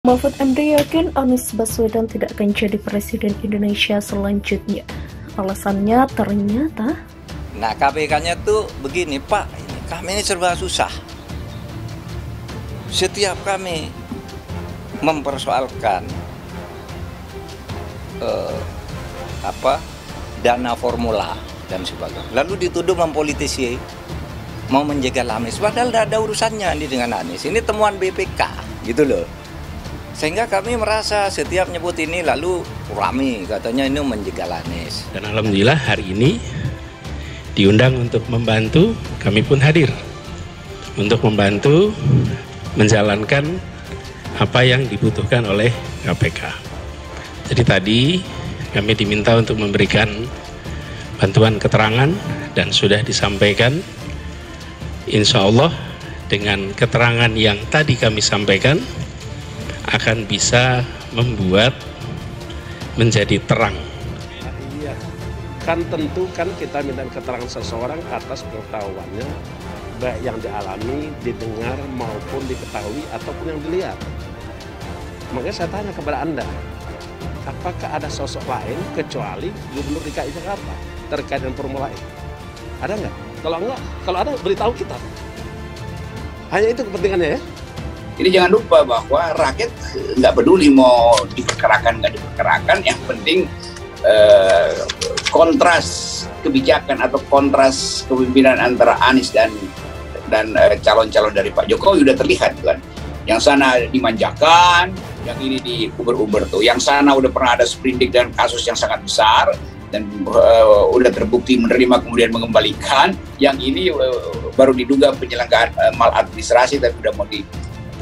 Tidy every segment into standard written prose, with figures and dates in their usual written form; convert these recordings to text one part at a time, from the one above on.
Mahfud MD yakin Anies Baswedan tidak akan jadi presiden Indonesia selanjutnya. Alasannya ternyata, KPK-nya tuh begini, Pak, kami ini serba susah. Setiap kami mempersoalkan dana formula dan sebagainya, lalu dituduh mempolitisi, mau menjegal Anies, padahal tidak ada urusannya ini dengan Anies. Ini temuan BPK, gitu loh. Sehingga kami merasa setiap nyebut ini lalu rame, katanya ini menjegal Anies. Dan alhamdulillah hari ini diundang untuk membantu, kami pun hadir untuk membantu menjalankan apa yang dibutuhkan oleh KPK. Jadi tadi kami diminta untuk memberikan bantuan keterangan dan sudah disampaikan. Insya Allah dengan keterangan yang tadi kami sampaikan akan bisa membuat menjadi terang. Iya, kan tentu kan kita minta keterangan seseorang atas pengetahuannya, baik yang dialami, didengar maupun diketahui ataupun yang dilihat. Makanya saya tanya kepada Anda, apakah ada sosok lain kecuali Gubernur DKI Jakarta terkait dengan Formula E? Ada nggak? Kalau enggak, kalau ada beritahu kita. Hanya itu kepentingannya ya. Jadi jangan lupa bahwa rakyat nggak peduli mau diperkerakan nggak diperkerakan, yang penting kontras kebijakan atau kontras kepemimpinan antara Anies dan calon-calon dari Pak Jokowi udah terlihat kan. Yang sana dimanjakan, yang ini diuber-uber tuh. Yang sana udah pernah ada sprindik dan kasus yang sangat besar dan udah terbukti menerima kemudian mengembalikan. Yang ini baru diduga penyelenggaraan maladministrasi tapi udah mau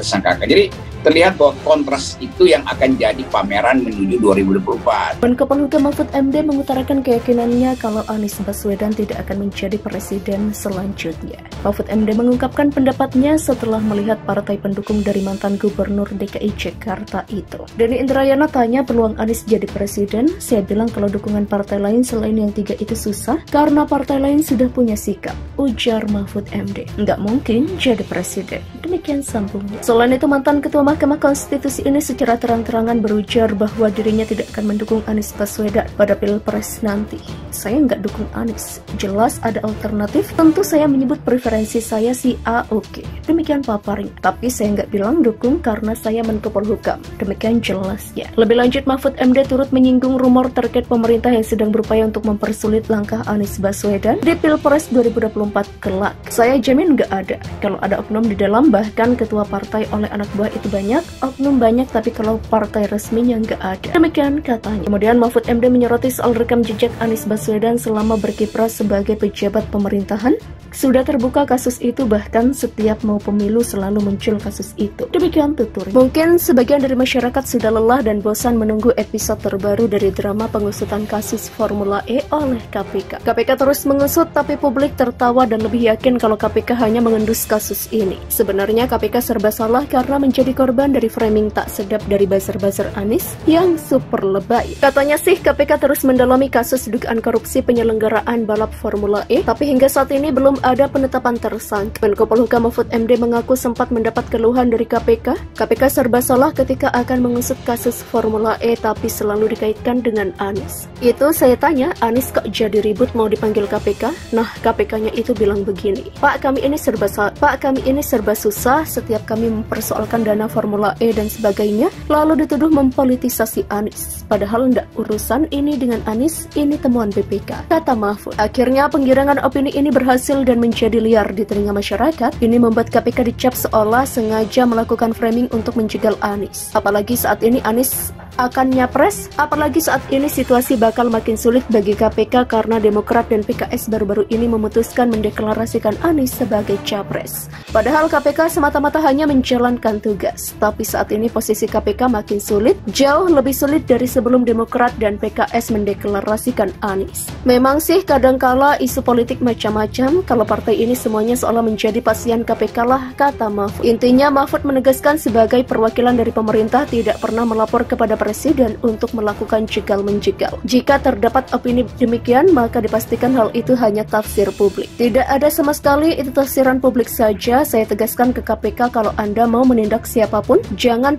tersangkakan. Jadi terlihat bahwa kontras itu yang akan jadi pameran menuju 2024. Menko Polhukam Mahfud MD mengutarakan keyakinannya kalau Anies Baswedan tidak akan menjadi presiden selanjutnya. Mahfud MD mengungkapkan pendapatnya setelah melihat partai pendukung dari mantan Gubernur DKI Jakarta itu. Denny Indrayana tanya peluang Anies jadi presiden, saya bilang kalau dukungan partai lain selain yang tiga itu susah karena partai lain sudah punya sikap, ujar Mahfud MD. Nggak mungkin jadi presiden. Demikian sambungnya. Selain itu, mantan Ketua Mahkamah Konstitusi ini secara terang-terangan berujar bahwa dirinya tidak akan mendukung Anies Baswedan pada Pilpres nanti. Saya nggak dukung Anies. Jelas ada alternatif, tentu saya menyebut preferensi saya si A, oke. Demikian paparnya. Tapi saya nggak bilang dukung karena saya Menko Polhukam. Demikian jelasnya. Lebih lanjut, Mahfud MD turut menyinggung rumor terkait pemerintah yang sedang berupaya untuk mempersulit langkah Anies Baswedan di Pilpres 2024 kelak. Saya jamin nggak ada. Kalau ada oknum di dalam, bahkan ketua partai oleh anak buah itu banyak, oknum banyak, tapi kalau partai resminya nggak ada. Demikian katanya. Kemudian Mahfud MD menyoroti soal rekam jejak Anies Baswedan selama berkiprah sebagai pejabat pemerintahan. Sudah terbuka kasus itu, bahkan setiap mau pemilu selalu muncul kasus itu. Demikian tuturnya. Mungkin sebagian dari masyarakat sudah lelah dan bosan menunggu episode terbaru dari drama pengusutan kasus Formula E oleh KPK. KPK terus mengusut, tapi publik tertawa dan lebih yakin kalau KPK hanya mengendus kasus ini. Sebenarnya KPK serba salah karena menjadi korban dari framing tak sedap dari buzzer-buzzer Anies yang super lebay. Katanya sih KPK terus mendalami kasus dugaan korupsi penyelenggaraan balap Formula E, tapi hingga saat ini belum ada penetapan tersangka. Menko Polhukam Mahfud MD mengaku sempat mendapat keluhan dari KPK. KPK serba salah ketika akan mengusut kasus Formula E, tapi selalu dikaitkan dengan Anies. Itu saya tanya, Anies kok jadi ribut mau dipanggil KPK? Nah, KPK-nya itu bilang begini, Pak, kami ini serba susah setiap kami mempersoalkan dana Formula E dan sebagainya, lalu dituduh mempolitisasi Anies. Padahal ndak urusan ini dengan Anies, ini temuan BPK, kata Mahfud. Akhirnya penggirangan opini ini berhasil dan menjadi liar di telinga masyarakat. Ini membuat KPK dicap seolah sengaja melakukan framing untuk menjegal Anies. Apalagi saat ini Anies akan nyapres, apalagi saat ini situasi bakal makin sulit bagi KPK karena Demokrat dan PKS baru-baru ini memutuskan mendeklarasikan Anies sebagai capres. Padahal KPK semata-mata hanya menjalankan tugas, tapi saat ini posisi KPK makin sulit, jauh lebih sulit dari sebelum Demokrat dan PKS mendeklarasikan Anies. Memang sih kadangkala isu politik macam-macam, kalau partai ini semuanya seolah menjadi pasien KPK lah, kata Mahfud. Intinya Mahfud menegaskan sebagai perwakilan dari pemerintah tidak pernah melapor kepada Presiden untuk melakukan jegal-menjegal. Jika terdapat opini demikian, maka dipastikan hal itu hanya tafsir publik. Tidak ada sama sekali, itu tafsiran publik saja. Saya tegaskan ke KPK, kalau Anda mau menindak siapapun, jangan